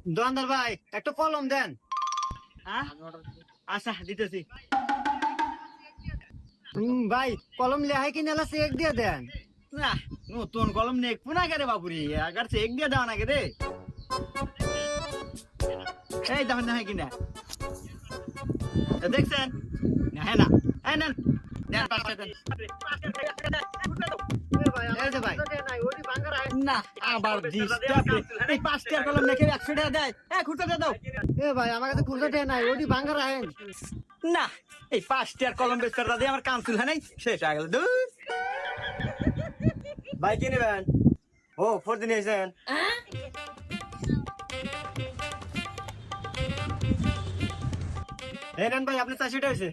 দোকানদার ভাই একটা কলম দেন। আচ্ছা দিতেছি। ভাই কলম লেহাই কিনে এলা চেক দিয়ে দেন। না নতুন কলম নেক পুনা কে রে বাপুরি আগার চেক দিয়ে দাও না কে রে। এই দেখেন না কিনা দেখছেন না হ্যাঁ না এই নেন দেন 5 টাকা এই যে ভাই না আবার ডিস্টার্ব এই 5 টাকা কলম নেকে 100 টাকা দেয় খুঁজতে দাও। এ ভাই আমার কাছে খুচরা টেয়া নাই, ওটি ভাঙ্গা রাখেন। না এই 5 টাকার কলম বেচতে দিয়ে আমার কাউন্সিল হয় নাই শেষ হয়ে গেল। দূর ভাই কি নেবেন? ও 4 দিন এসেছেন। এই নেন ভাই আপনি 400 টাকা হয়েছে।